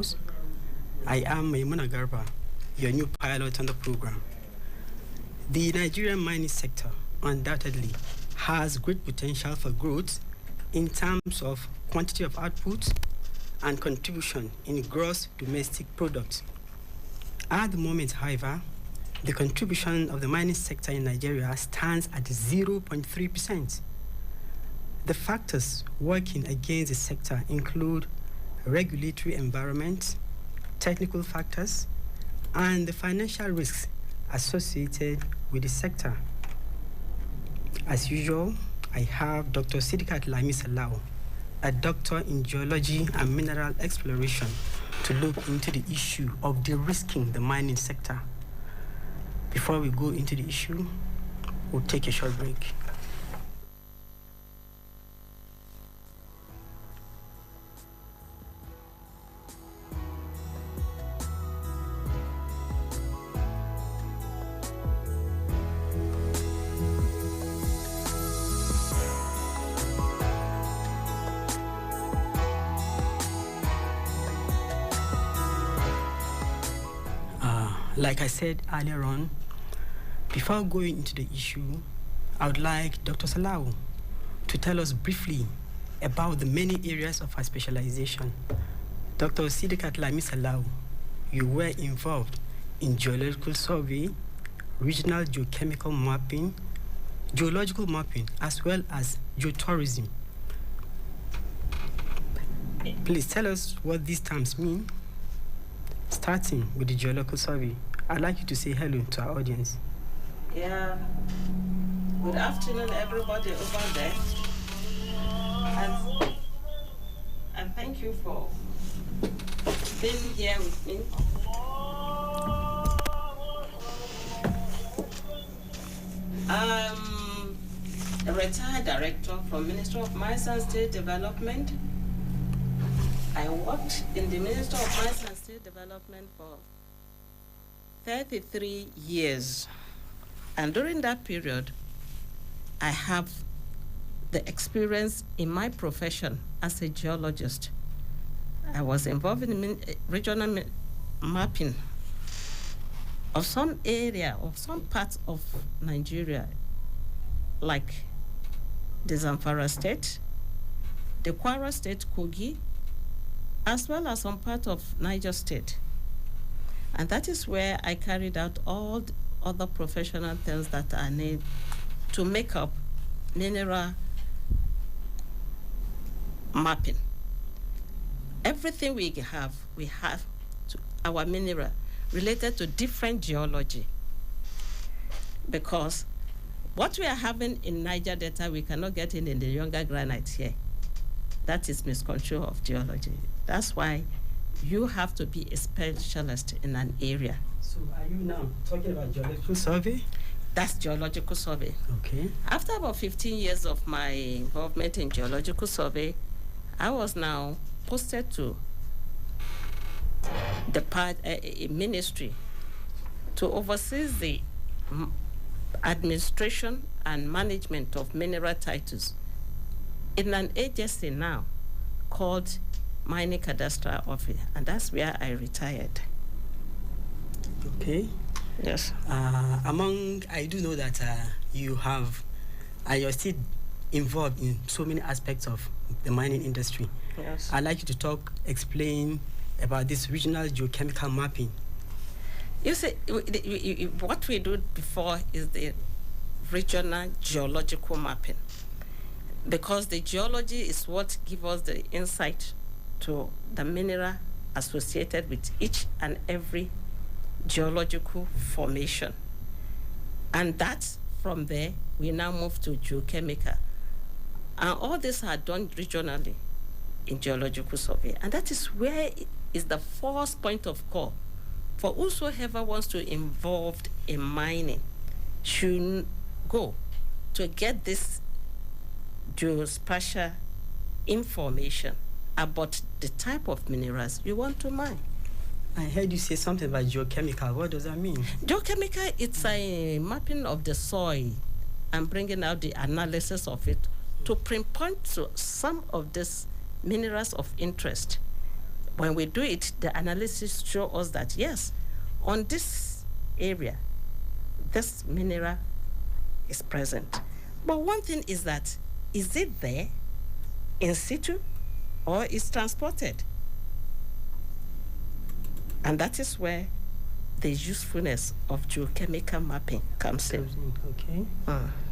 house. I am Maimuna Garba, your new pilot on the program. The Nigerian mining sector undoubtedly has great potential for growth in terms of quantity of output and contribution in gross domestic product. At the moment, however, the contribution of the mining sector in Nigeria stands at 0.3%. The factors working against the sector include regulatory environment, technical factors, and the financial risks associated with the sector. As usual, I have Dr. Sidikat Lami Salau, a doctor in geology and mineral exploration, to look into the issue of de-risking the mining sector. Before we go into the issue, we'll take a short break. Like I said earlier on, before going into the issue, I would like Dr. Salau to tell us briefly about the many areas of her specialization. Dr. Sidikat Lami Salau, you were involved in geological survey, regional geochemical mapping, geological mapping, as well as geotourism. Please tell us what these terms mean, starting with the geological survey. I'd like you to say hello to our audience. Yeah. Good afternoon, everybody over there. And thank you for being here with me. I'm a retired director from Ministry of Mines and State Development. I worked in the Ministry of Mines and State Development for 33 years. And during that period, I have the experience in my profession as a geologist. I was involved in regional mapping of some area, of some parts of Nigeria, like the Zamfara State, the Kwara State, Kogi, as well as some part of Niger State. And that is where I carried out all the other professional things that I need to make up mineral mapping. Everything we have to our mineral related to different geology. Because what we are having in Niger Delta, we cannot get in the younger granite here. That is miscontrol of geology. That's why you have to be a specialist in an area. So are you now talking about geological survey? That's geological survey. Okay. After about 15 years of my involvement in geological survey, I was now posted to the ministry to oversee the administration and management of mineral titles in an agency now called Mining Cadastral Office, and that's where I retired. Okay. Yes. I do know that you're still involved in so many aspects of the mining industry. Yes. I'd like you to explain about this regional geochemical mapping. You see, what we do before is the regional geological mapping, because the geology is what gives us the insight to the mineral associated with each and every geological formation. And that's from there, we now move to geochemical. And all these are done regionally in geological survey. And that is where is the first point of call for whosoever wants to involved in mining should go to get this geospatial information about the type of minerals you want to mine. I heard you say something about geochemical. What does that mean? Geochemical, it's a mapping of the soil and bringing out the analysis of it to pinpoint to some of these minerals of interest When we do it, the analysis show us that, yes, on this area, this mineral is present. But one thing is that, is it there in situ or is transported? And that is where the usefulness of geochemical mapping comes in. Okay.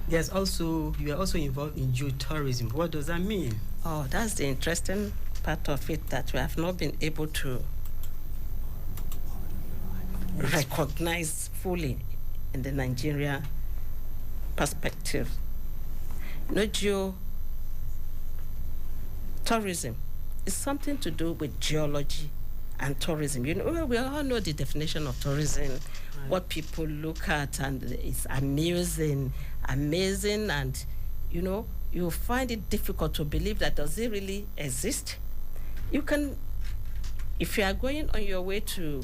You are also involved in geotourism. What does that mean? Oh, that's the interesting part of it that we have not been able to recognize fully in the Nigeria perspective. Geotourism is something to do with geology and tourism. We all know the definition of tourism, right. What people look at, and it's amazing, and you find it difficult to believe that does it really exist. You can, if you are going on your way to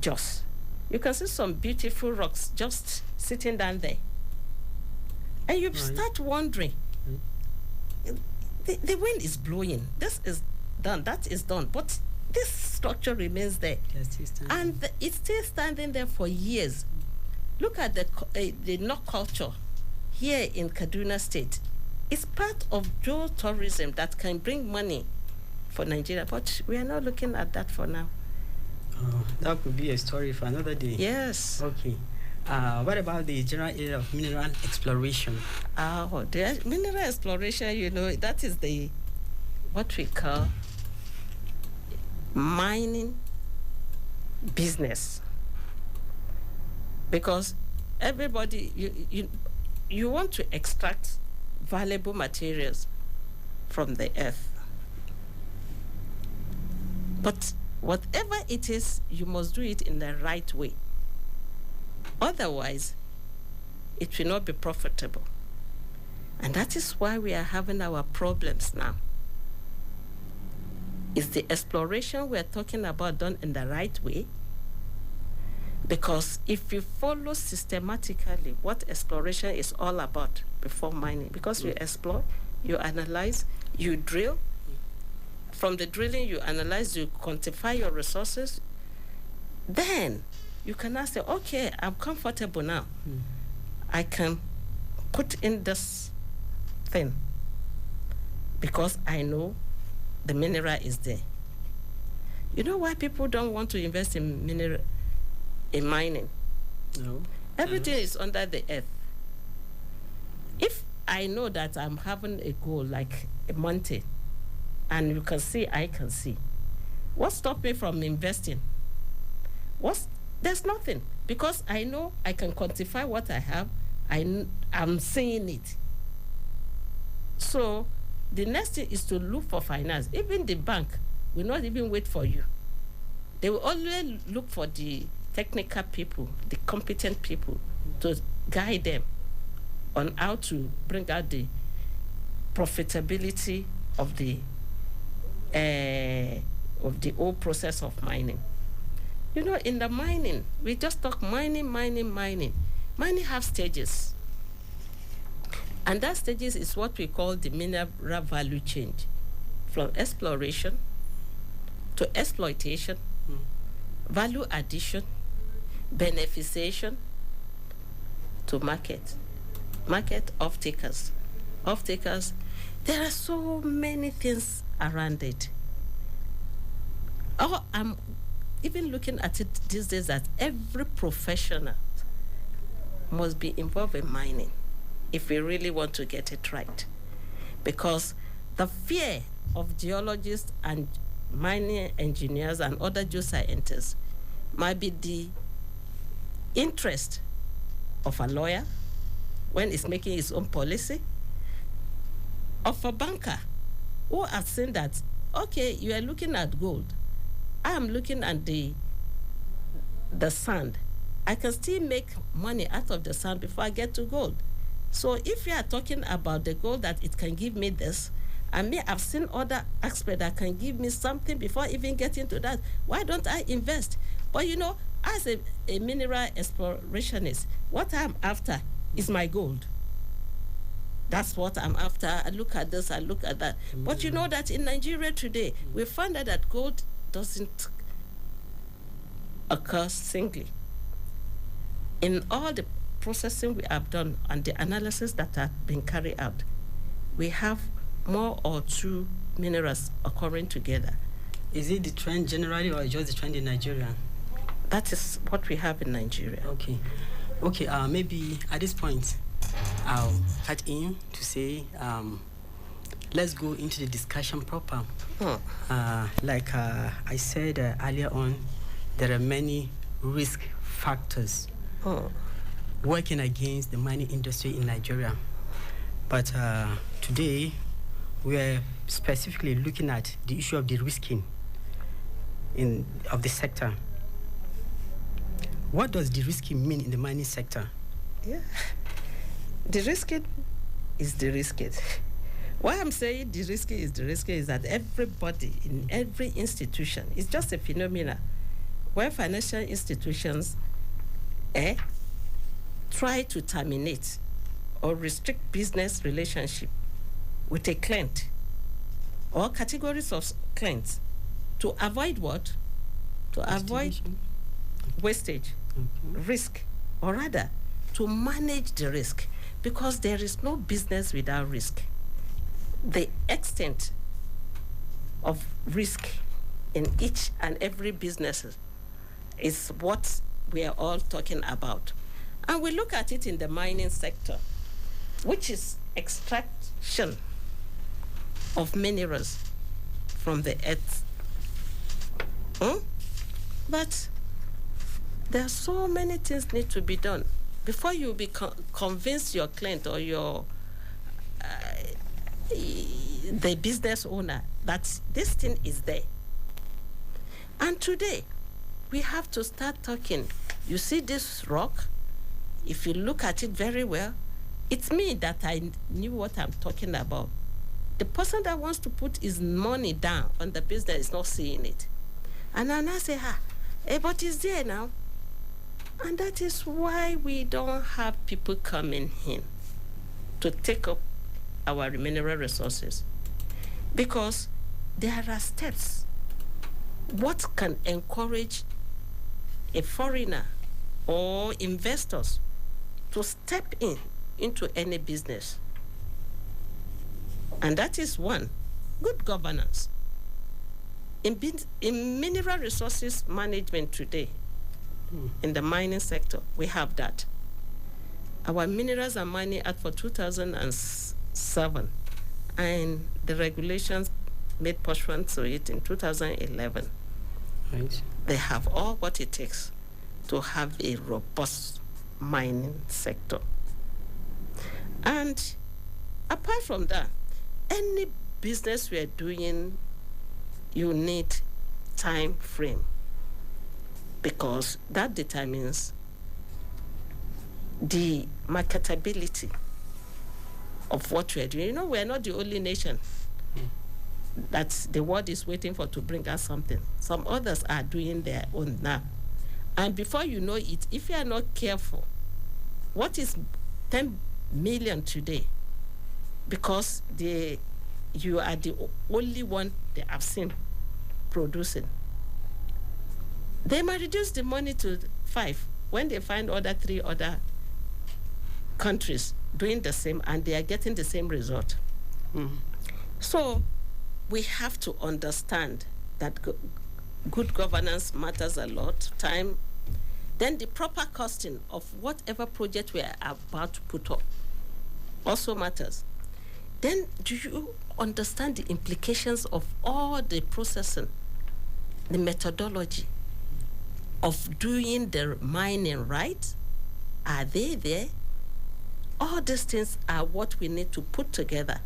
Jos, you can see some beautiful rocks just sitting down there. And you start wondering, the wind is blowing, this is done, that is done, but this structure remains there. And it's still standing there for years. Look at the Nok culture here in Kaduna State. It's part of geotourism that can bring money for Nigeria, but we are not looking at that for now. That could be a story for another day. Yes. Okay. What about the general area of mineral exploration? The mineral exploration, that is what we call mining business. Because everybody, you want to extract valuable materials from the earth. But whatever it is, you must do it in the right way. Otherwise, it will not be profitable. And that is why we are having our problems now. Is the exploration we're talking about done in the right way? Because if you follow systematically what exploration is all about before mining, because you explore, you analyze, you drill. From the drilling, you analyze, you quantify your resources. Then you can now say, okay, I'm comfortable now. I can put in this thing because I know the mineral is there. You know why people don't want to invest in mining? No. Everything is under the earth. If I know that I'm having a goal like a mountain, and you can see, I can see, what stops me from investing? There's nothing, because I know I can quantify what I have. I'm seeing it. So the next thing is to look for finance. Even the bank will not even wait for you. They will only look for the technical people, the competent people, to guide them on how to bring out the profitability of the whole process of mining. In the mining, we just talk mining. Mining have stages. And that stages is what we call the mineral value chain. From exploration to exploitation, value addition, beneficiation, to market off-takers. There are so many things around it. I'm even looking at it these days that every professional must be involved in mining if we really want to get it right. Because the fear of geologists and mining engineers and other geoscientists might be the interest of a lawyer when he's making his own policy, of a banker who has seen that, okay, you are looking at gold, I am looking at the sand. I can still make money out of the sand before I get to gold. So if you are talking about the gold, that it can give me this, and me, I've seen other aspects that can give me something before even getting to that, why don't I invest? But as a mineral explorationist, what I'm after is my gold. That's what I'm after. I look at this, I look at that. But you know that in Nigeria today, we find out that gold doesn't occur singly. In all the processing we have done and the analysis that have been carried out, we have more or two minerals occurring together. Is it the trend generally or just the trend in Nigeria? That is what we have in Nigeria. Okay. Maybe at this point, I'll cut in to say, let's go into the discussion proper. Like I said earlier on, there are many risk factors working against the mining industry in Nigeria. But today, we are specifically looking at the issue of the risking of the sector. What does the risking mean in the mining sector? Yeah. The risking is the risking. Why I'm saying the risking is that everybody in every institution, it's just a phenomenon where financial institutions try to terminate or restrict business relationship with a client or categories of clients to avoid what? To avoid wastage, risk, or rather to manage the risk, because there is no business without risk. The extent of risk in each and every business is what we are all talking about. And we look at it in the mining sector, which is extraction of minerals from the earth. But there are so many things need to be done before you convince your client or your the business owner that this thing is there. And today, we have to start talking. You see this rock? If you look at it very well, it's me that I knew what I'm talking about. The person that wants to put his money down on the business is not seeing it. And then I say, but it's there now. And that is why we don't have people coming in to take up our mineral resources. Because there are steps. What can encourage a foreigner or investors to step into any business? And that is one, good governance. In mineral resources management today, in the mining sector, we have that. Our Minerals and Mining Act for 2007 and the regulations made pursuant to it in 2011. Right. They have all what it takes to have a robust mining sector. And apart from that, any business we are doing, you need time frame, because that determines the marketability of what we are doing. You know, we are not the only nation that the world is waiting for to bring us something. Some others are doing their own now. And before you know it, if you are not careful, what is 10 million today? Because you are the only one they have seen producing. They might reduce the money to 5 when they find 3 other countries doing the same and they are getting the same result. So we have to understand that good governance matters a lot. Time, then the proper costing of whatever project we are about to put up also matters. Then do you understand the implications of all the processing, the methodology of doing the mining right? Are they there? All these things are what we need to put together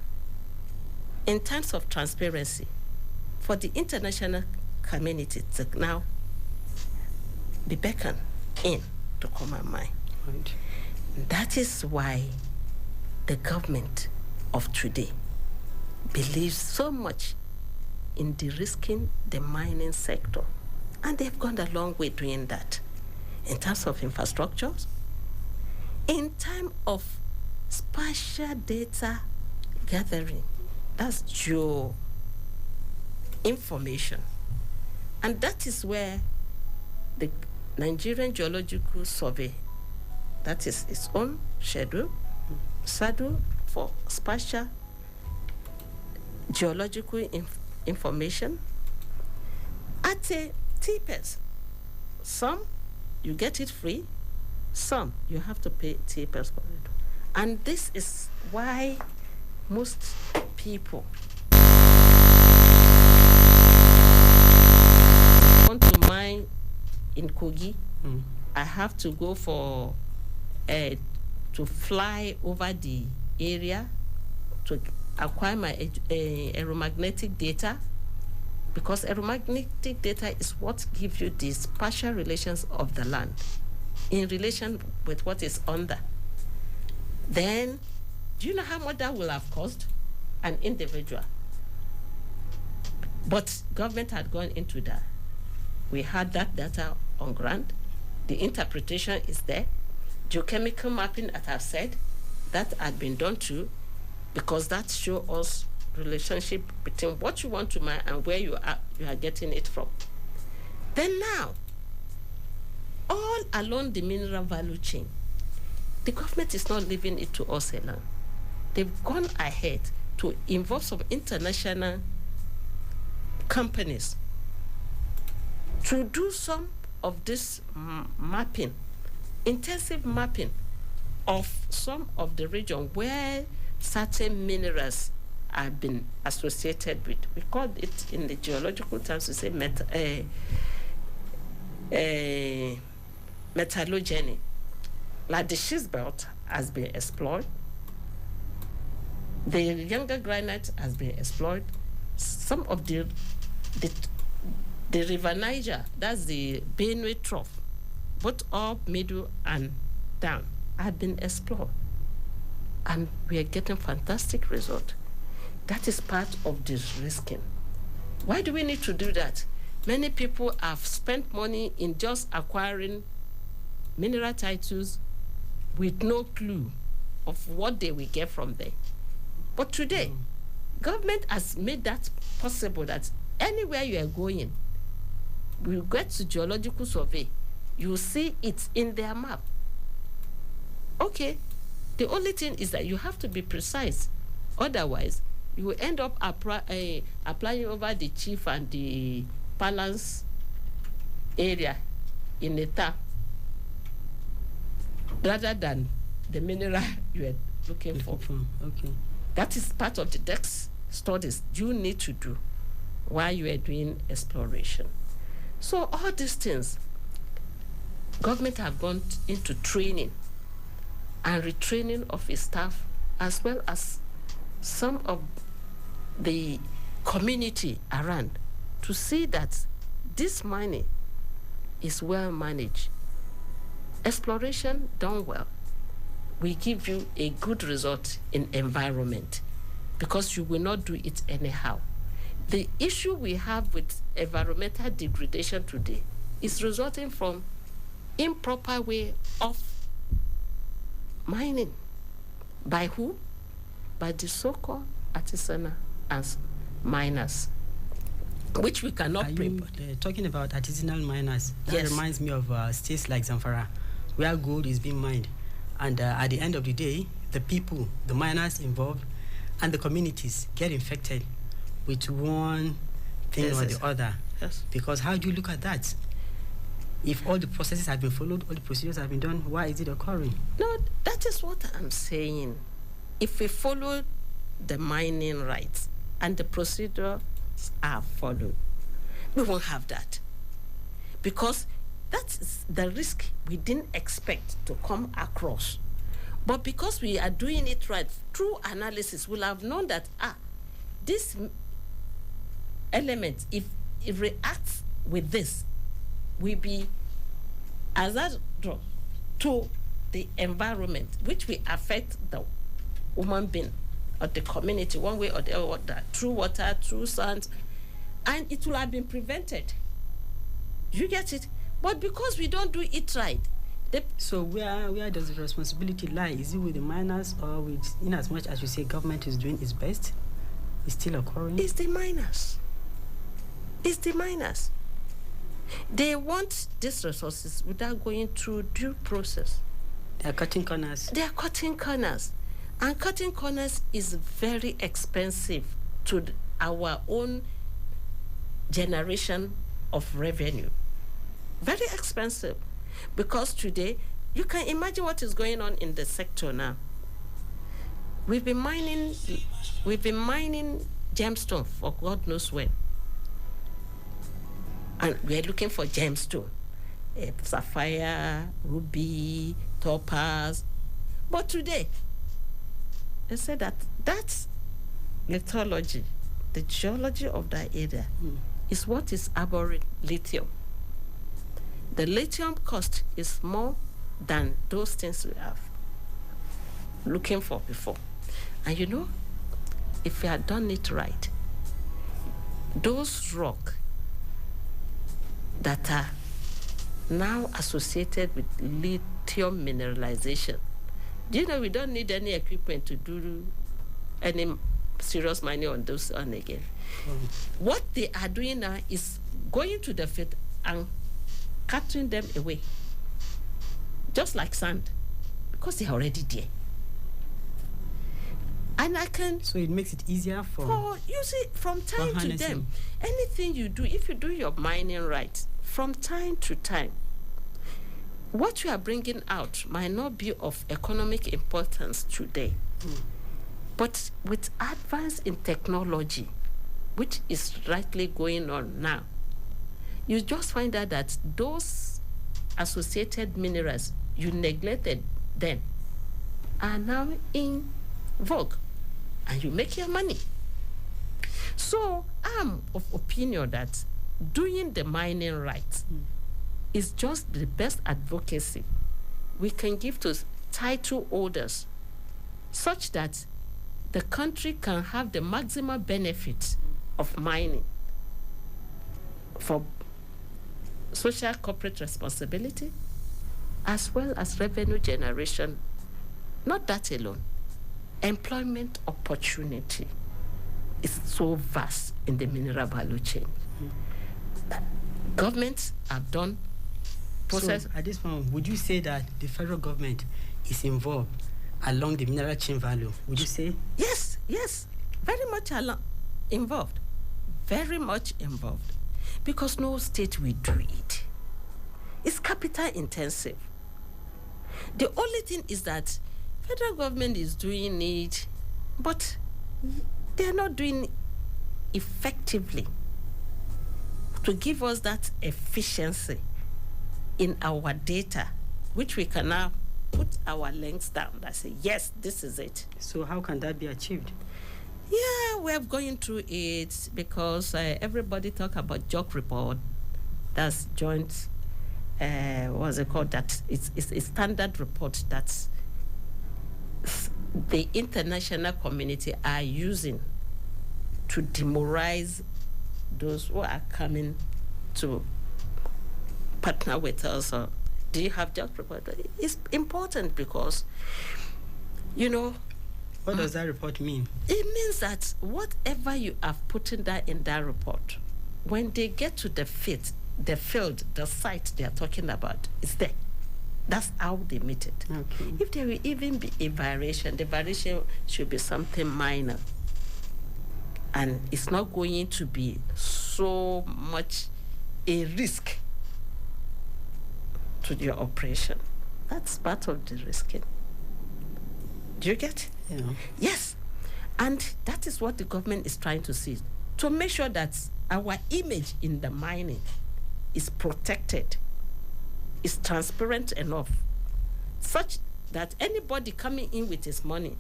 in terms of transparency for the international community to now be beckoned in to come and mine. Right. That is why the government of today believes so much in de-risking the mining sector. And they've gone a long way doing that in terms of infrastructures, in terms of spatial data gathering, that's geo information. And that is where the Nigerian Geological Survey, that is its own schedule for spatial geological information at a TPS. Some you get it free, some you have to pay TPS for it. And this is why most people want to mine in Kogi. I have to go for to fly over the area to acquire my aeromagnetic data, because aeromagnetic data is what gives you the spatial relations of the land in relation with what is under. Then, do you know how much that will have cost an individual? But government had gone into that. We had that data on ground. The interpretation is there. Geochemical mapping, as I've said, that had been done too, because that shows us relationship between what you want to mine and where you are getting it from. Then now, all along the mineral value chain, the government is not leaving it to us alone. They've gone ahead to involve some international companies to do some of this mapping, intensive mapping of some of the region where certain minerals have been associated with. We call it in the geological terms, we say metallogeny. Like the schist belt has been explored, the younger granite has been explored. Some of the River Niger, that's the Benue Trough, both up, middle, and down, have been explored. And we are getting fantastic results. That is part of this risking. Why do we need to do that? Many people have spent money in just acquiring mineral titles with no clue of what they will get from there. But today, government has made that possible, that anywhere you are going, you get to geological survey, you see it in their map. Okay, the only thing is that you have to be precise. Otherwise, you will end up applying over the chief and the balance area in the town, rather than the mineral you are looking for. Okay. That is part of the DEX studies you need to do while you are doing exploration. So all these things, government have gone into training and retraining of its staff, as well as some of the community around, to see that this mining is well managed. Exploration done well will give you a good result in environment, because you will not do it anyhow. The issue we have with environmental degradation today is resulting from improper way of mining. By who? By the so-called artisanal miners, which we cannot bring. Talking about artisanal miners, that reminds me of states like Zamfara, where gold is being mined. And at the end of the day, the people, the miners involved, and the communities get infected with one thing or the other. Yes. Because how do you look at that? If all the processes have been followed, all the procedures have been done, why is it occurring? No, that is what I'm saying. If we follow the mining rights and the procedures are followed, we won't have that. Because that's the risk we didn't expect to come across. But because we are doing it right, through analysis, we'll have known that, this element, if it reacts with this, will be hazardous to the environment, which will affect the human being or the community one way or the other, through water, through sand, and it will have been prevented. You get it? But because we don't do it right, so where does the responsibility lie? Is it with the miners, or with, in as much as you say government is doing its best, it's still occurring? It's the miners. It's the miners. They want these resources without going through due process. They are cutting corners. They are cutting corners. And cutting corners is very expensive to our own generation of revenue. Very expensive. Because today, you can imagine what is going on in the sector now. We've been mining gemstone for God knows when. And we are looking for gemstone. Sapphire, ruby, topaz. But today, they said that lithology, the geology of that area, is what is harboring lithium. The lithium cost is more than those things we have looking for before. And you know, if we had done it right, those rock that are now associated with lithium mineralization, do you know we don't need any equipment to do any serious mining on those on again? What they are doing now is going to the field and cutting them away, just like sand, because they are already there. And I can... So it makes it easier for you see, from time to time, anything you do, if you do your mining right, from time to time, what you are bringing out might not be of economic importance today. But with advance in technology, which is rightly going on now, you just find out that those associated minerals you neglected then are now in vogue, and you make your money. So I'm of opinion that doing the mining right is just the best advocacy we can give to title holders, such that the country can have the maximum benefit of mining for social corporate responsibility as well as revenue generation. Not that alone. Employment opportunity is so vast in the mineral value chain. Governments have done process. So at this point, would you say that the federal government is involved along the mineral chain value? Would you say? Yes, very much involved. Very much involved. Because no state will do it. It's capital intensive. The only thing is that federal government is doing it, but they're not doing it effectively to give us that efficiency in our data, which we can now put our links down and say, yes, this is it. So how can that be achieved? Yeah, we're going through it because everybody talk about JOC report. That's joint, what's it called? That it's a standard report that the international community are using to demoralize those who are coming to partner with us. Or do you have JOC report? It's important because, you know, what does that report mean? It means that whatever you have put in that report, when they get to the field, the site they are talking about, is there. That's how they meet it. Okay. If there will even be a variation, the variation should be something minor. And it's not going to be so much a risk to your operation. That's part of the risking. Do you get? Yeah. Yes. And that is what the government is trying to see, to make sure that our image in the mining is protected, is transparent enough, such that anybody coming in with his money,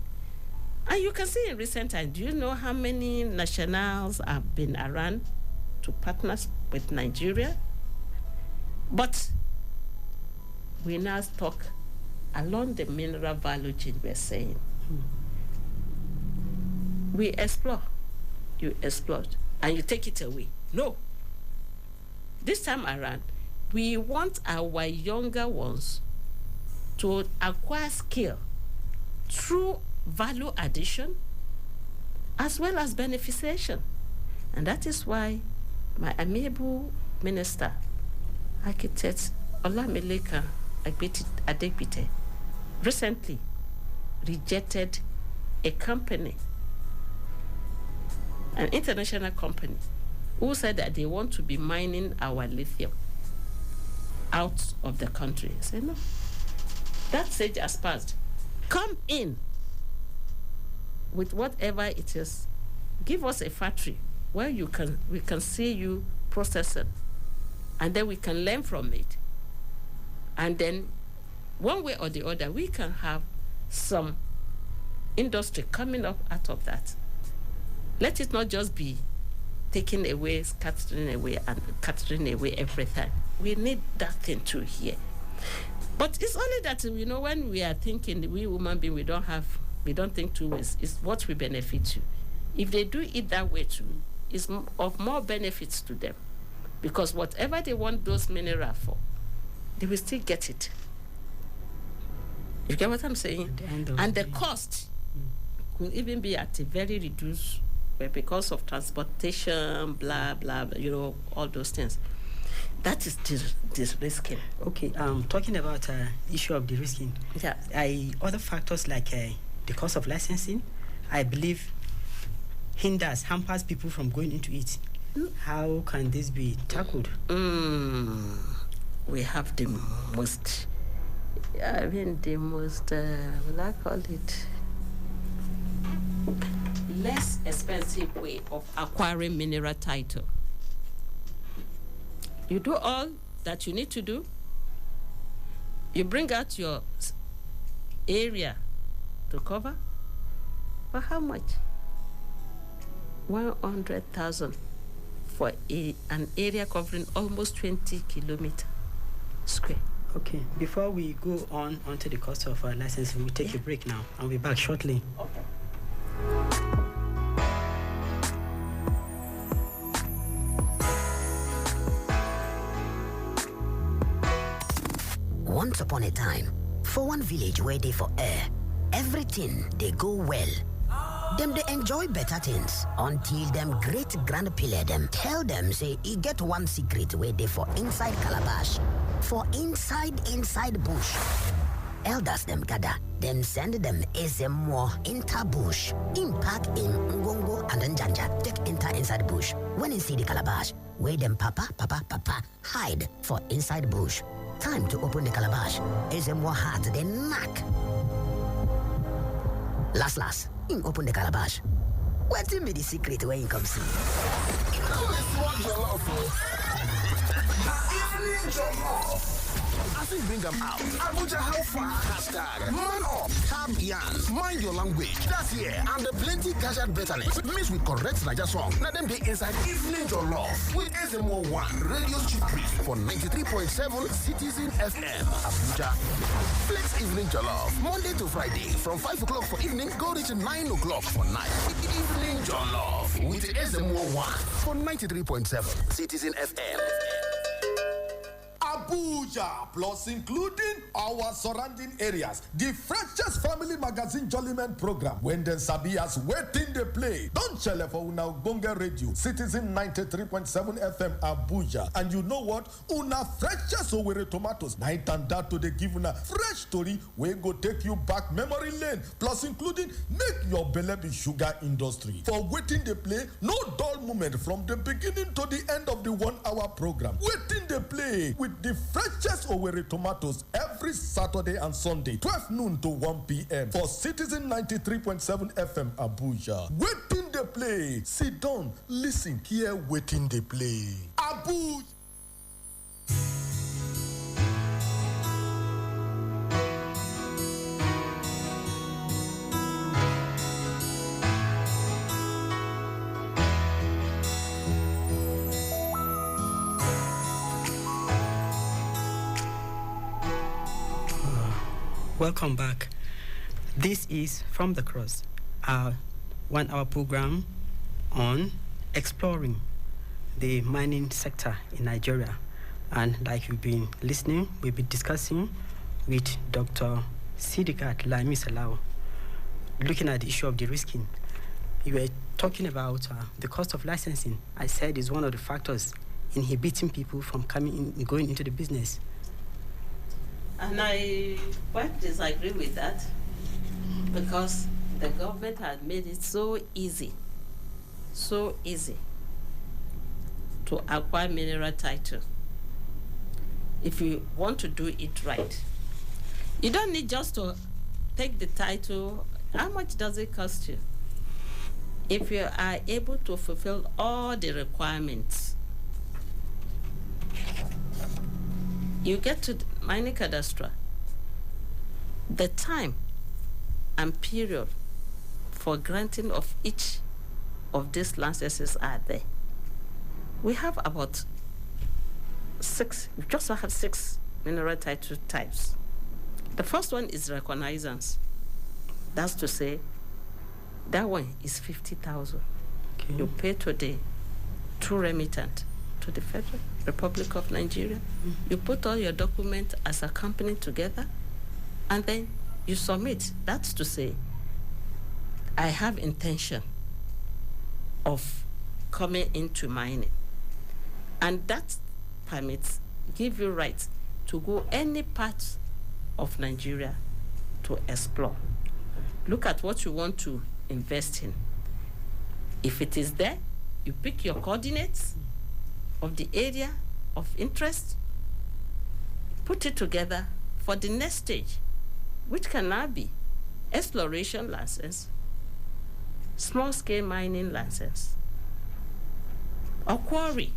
and you can see in recent times, do you know how many nationals have been around to partners with Nigeria? But we now talk along the mineral value chain, we're saying. We explore, you exploit, and you take it away. No. This time around, we want our younger ones to acquire skill through value addition as well as beneficiation. And that is why my amiable minister Architect Olameleka Adegbite recently rejected a company, an international company, who said that they want to be mining our lithium out of the country. I said, no, that stage has passed. Come in with whatever it is. Give us a factory where we can see you process it, and then we can learn from it. And then, one way or the other, we can have some industry coming up out of that. Let it not just be taking away, scattering away everything. We need that thing too here. But it's only that, when we are thinking, we human beings, we don't think two ways. It's what we benefit to. If they do it that way too, it's of more benefits to them. Because whatever they want those minerals for, they will still get it. You get what I'm saying? And the cost could even be at a very reduced, because of transportation, blah, blah, blah, all those things. That is de-risking. Okay, talking about issue of de-risking. Yeah. Other factors like the cost of licensing, I believe, hampers people from going into it. How can this be tackled? We have the most, will I call it, less expensive way of acquiring mineral title. You do all that you need to do. You bring out your area to cover. For how much? 100,000 for an area covering almost 20 kilometers square. Okay, before we go on to the cost of licensing, we'll take a break now. I'll be back shortly. Okay. Once upon a time, for one village where they for air, everything they go well. Them they enjoy better things until them great grandpillar them tell them say he get one secret where they for inside calabash, for inside bush. Elders them gather, them send them more inter bush, impact in Ngongo and then Janja take inside bush. When you see the calabash, where them papa hide for inside bush. Time to open the calabash. More hard than knack. Last, in open the calabash. What's in me the secret where you come see? As we bring them out, Abuja, how far? Hashtag man up, tab yarn, mind your language. That's here, and the plenty gadget betterment mixed with correct Naija song. Now them be inside Evening Your Love with SMO 1 Radio Street for 93.7 Citizen FM Abuja. Flex Evening Your Love, Monday to Friday from 5 o'clock for evening, go reach 9 o'clock for night. Evening Your Love with SMO 1 for 93.7 Citizen FM. Abuja, plus including our surrounding areas. The freshest family magazine Jollyman program. When the Sabias waiting they play. Don't tell for una Bonga Radio, Citizen 93.7 FM Abuja. And you know what? Una freshest Owerri tomatoes. Night and that to the give una fresh story. We go take you back memory lane. Plus including make your belly be sugar industry. For waiting they play, no dull moment from the beginning to the end of the 1 hour program. Waiting they play with the freshest Owerri tomatoes every Saturday and Sunday, 12 noon to 1 p.m. for Citizen 93.7 FM Abuja. Waiting they play. Sit down, listen, hear waiting they play. Abuja. Welcome back. This is From the Crust, our 1 hour program on exploring the mining sector in Nigeria. And like you've been listening, we'll be discussing with Dr. Sidikat Laimi Salao, looking at the issue of de-risking. You were talking about the cost of licensing. I said is one of the factors inhibiting people from going into the business. And I quite disagree with that, because the government had made it so easy to acquire mineral title. If you want to do it right, you don't need just to take the title. How much does it cost you? If you are able to fulfill all the requirements, you get to mining cadastre. The time and period for granting of each of these licenses are there. We have about we just have 6 mineral title types. The first one is recognizance. That's to say, that one is 50,000. Okay. You pay to the true remittant to the Federal Republic of Nigeria. You put all your documents as a company together, and then you submit. That's to say, I have intention of coming into mining. And that permits give you rights to go any part of Nigeria to explore. Look at what you want to invest in. If it is there, you pick your coordinates of the area of interest, put it together for the next stage, which can now be exploration license, small-scale mining license, or quarry.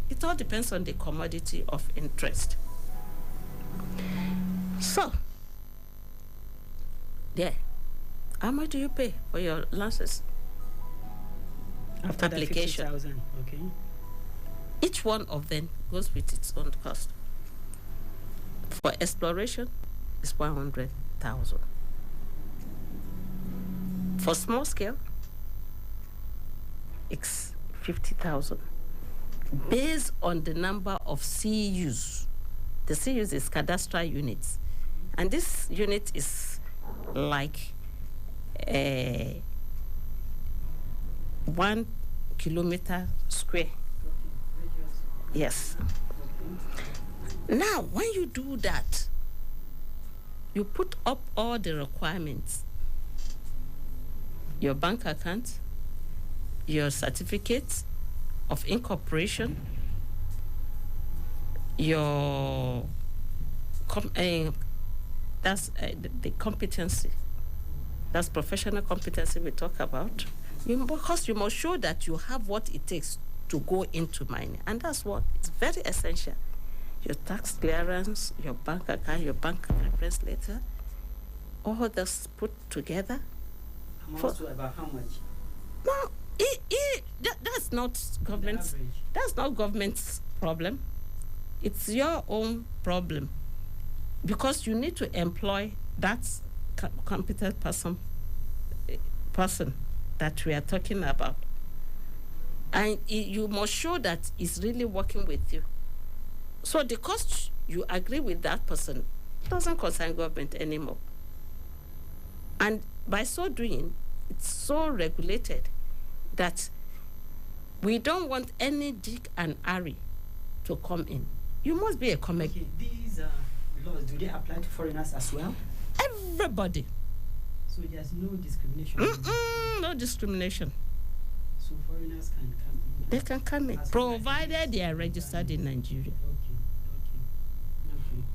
It all depends on the commodity of interest. So, there. How much do you pay for your license? After application. That 50,000, okay. Each one of them goes with its own cost. For exploration, it's 100,000. For small scale, it's 50,000. Based on the number of CUs. The CUs is cadastral units. And this unit is like 1 kilometer square. Yes. Now, when you do that, you put up all the requirements. Your bank account, your certificate of incorporation, your the competency. That's professional competency we talk about. Because you must show that you have what it takes to go into mining. And that's what it's very essential. Your tax clearance, your bank account, your bank reference letter, all this put together. About how much? No, that's not government's. That's not government's problem. It's your own problem, because you need to employ that competent person that we are talking about, and you must show that it's really working with you. So the cost you agree with that person doesn't concern government anymore, and by so doing, it's so regulated that we don't want any Dick and Harry to come in. You must be a comic. Okay, these laws, do they apply to foreigners as well? Everybody. So there's no discrimination? No discrimination. So foreigners can come in? They can come in, provided they are registered in Nigeria. Okay.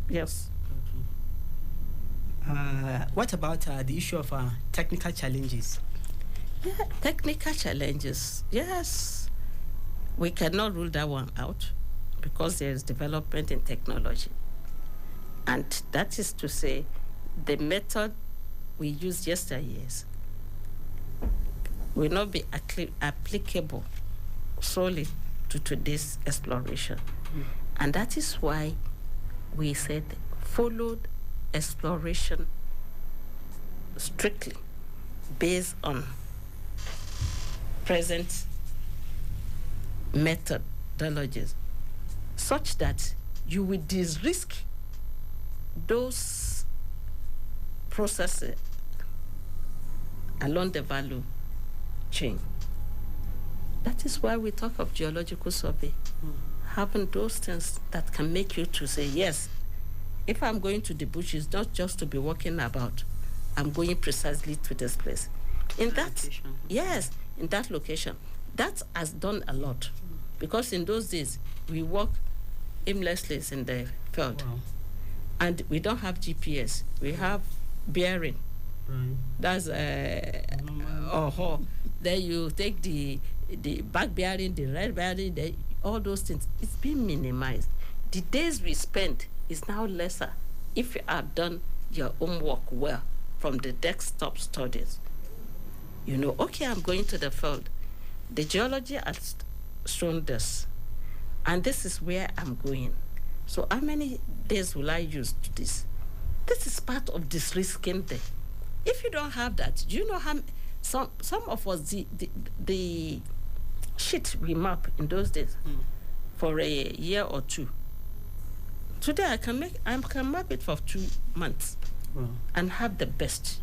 Yes. Okay. What about the issue of technical challenges? Yeah, technical challenges. Yes. We cannot rule that one out, because there is development in technology. And that is to say, the method we used yesteryears will not be applicable solely to today's exploration. And that is why we said followed exploration strictly based on present methodologies, such that you will de-risk those processes along the value chain. That is why we talk of geological survey. having those things that can make you to say, yes, if I'm going to the bush, it's not just to be walking about. I'm going precisely to this place. In that location. Yes, in that location. That has done a lot. Because in those days, we walk aimlessly in the field. Wow. And we don't have GPS. We have bearing. Right. That's then you take the back bearing, the right bearing, all those things. It's been minimized. The days we spend is now lesser if you have done your homework well from the desktop studies. You know, okay, I'm going to the field. The geology has shown this, and this is where I'm going. So how many days will I use to this? This is part of this risking thing. If you don't have that, do you know how some of us, the sheet we map in those days for a year or two. Today I can map it for 2 months and have the best.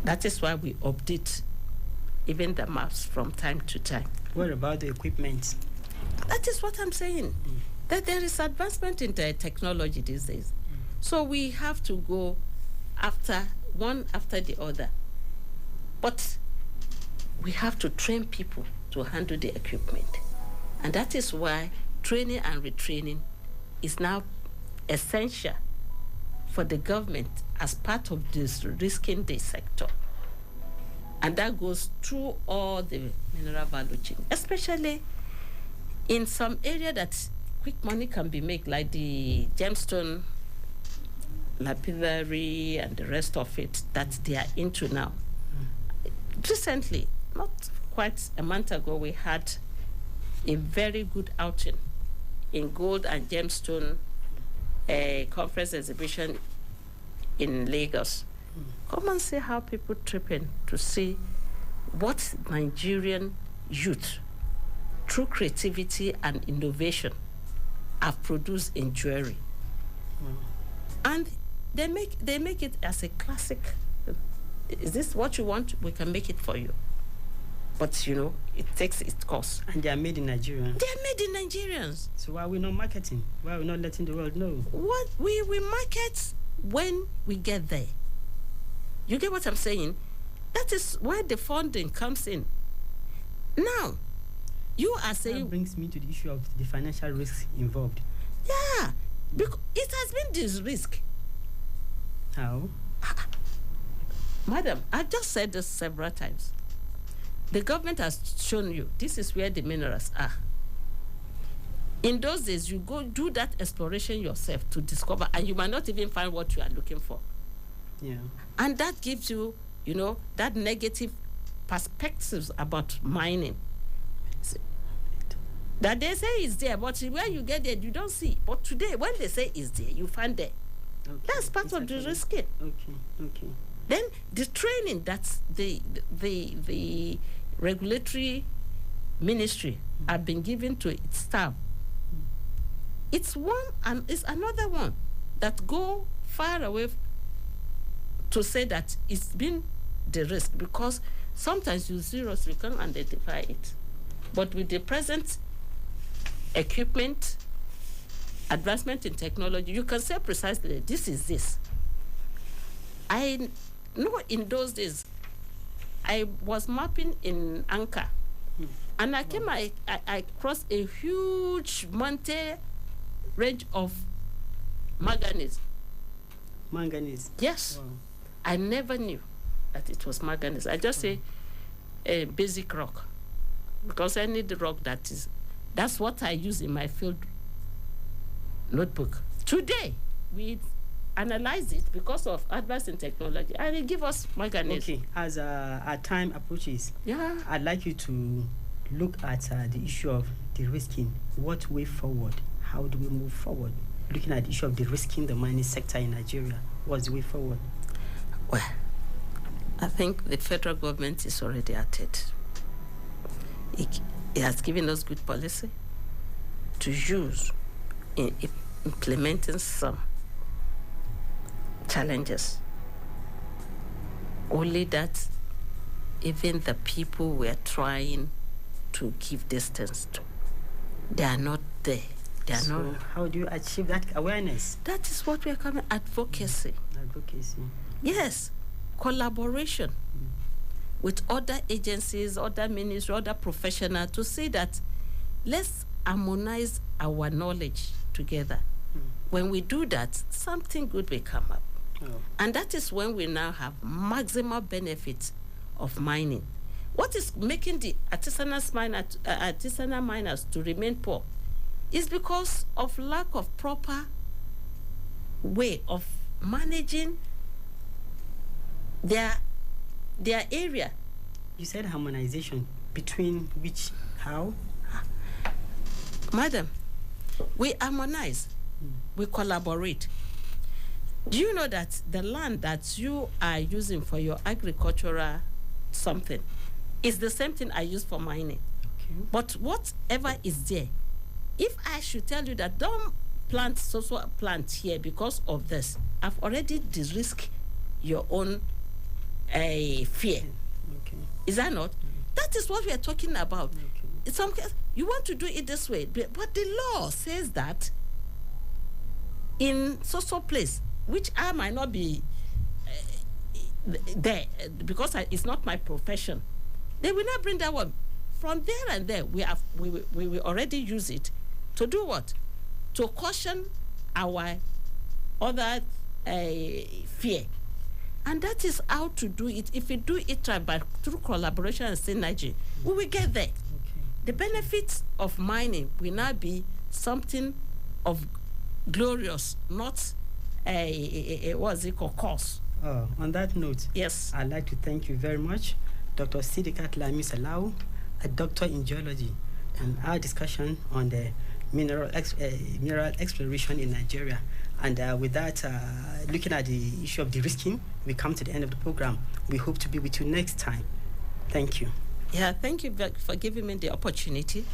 That is why we update even the maps from time to time. What about the equipment? That is what I'm saying. That there is advancement in the technology these days. So we have to go one after the other. But we have to train people to handle the equipment. And that is why training and retraining is now essential for the government as part of this risking the sector. And that goes through all the mineral value chain, especially in some area that quick money can be made, like the gemstone, lapidary, and the rest of it that they are into now. Recently, not quite a month ago, we had a very good outing in gold and gemstone conference exhibition in Lagos. Come and see how people tripping to see what Nigerian youth, through creativity and innovation, have produced in jewelry. And they make it as a classic. Is this what you want? We can make it for you. But, you know, it takes its cost. And they are made in Nigeria. They are made in Nigerians. So why are we not marketing? Why are we not letting the world know? What we market when we get there. You get what I'm saying? That is where the funding comes in. Now, you are saying... That brings me to the issue of the financial risks involved. Yeah, because it has been this risk. How? Madam, I just said this several times. The government has shown you this is where the minerals are. In those days, you go do that exploration yourself to discover, and you might not even find what you are looking for. Yeah. And that gives you, you know, that negative perspectives about mining. That they say is there, but when you get there, you don't see. But today, when they say is there, you find there. Okay. That's part of the risking. Okay. Then the training that's the regulatory ministry have been given to its staff. It's one and it's another one that go far away to say that it's been the risk, because sometimes you seriously can't identify it. But with the present equipment, advancement in technology, you can say precisely this is this. I know in those days, I was mapping in Anchor, and I came, I crossed a huge mountain range of manganese. Manganese? Yes. Wow. I never knew that it was manganese. I just say a basic rock, because I need the rock that's what I use in my field notebook. Today, we analyze it because of advance in technology, and it gives us manganese. Okay, as our time approaches, I'd like you to look at the issue of de-risking. What way forward? How do we move forward? Looking at the issue of de-risking the mining sector in Nigeria, what's the way forward? Well, I think the federal government is already at it. It has given us good policy to use in implementing some challenges. Only that even the people we're trying to give distance to They are not there. They are So not. how do you achieve that awareness? That is what we are calling advocacy. Advocacy. Yes, collaboration with other agencies, other ministries, other professionals to see that let's harmonize our knowledge together. When we do that, something good will come up. Oh. And that is when we now have maximum benefits of mining. What is making the artisanal miners to remain poor is because of lack of proper way of managing their area. You said harmonization between which, how? Madam, we harmonize, we collaborate. Do you know that the land that you are using for your agricultural something is the same thing I use for mining? Okay. But whatever is there, if I should tell you that don't plant so plant here because of this, I've already de-risked your own fear. Okay. Is that not? That is what we are talking about. Okay. In some case, you want to do it this way, but the law says that in so place, which I might not be there because it's not my profession, they will not bring that one. From there and there, we will already use it to do what? To caution our other fear. And that is how to do it. If we do it right, by through collaboration and synergy, we will get there. Okay. The benefits of mining will now be something of glorious, not what's it called, cost. On that note, Yes. I'd like to thank you very much, Dr. Sidikat Lami Salau, a doctor in geology, and our discussion on the mineral exploration in Nigeria. And with that, looking at the issue of de-risking, we come to the end of the program. We hope to be with you next time. Thank you. Yeah, thank you for giving me the opportunity.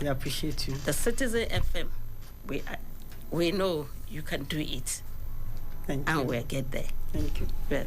We appreciate you. The Citizen FM, we know you can do it, Thank you. and we'll get there. Thank you. Well,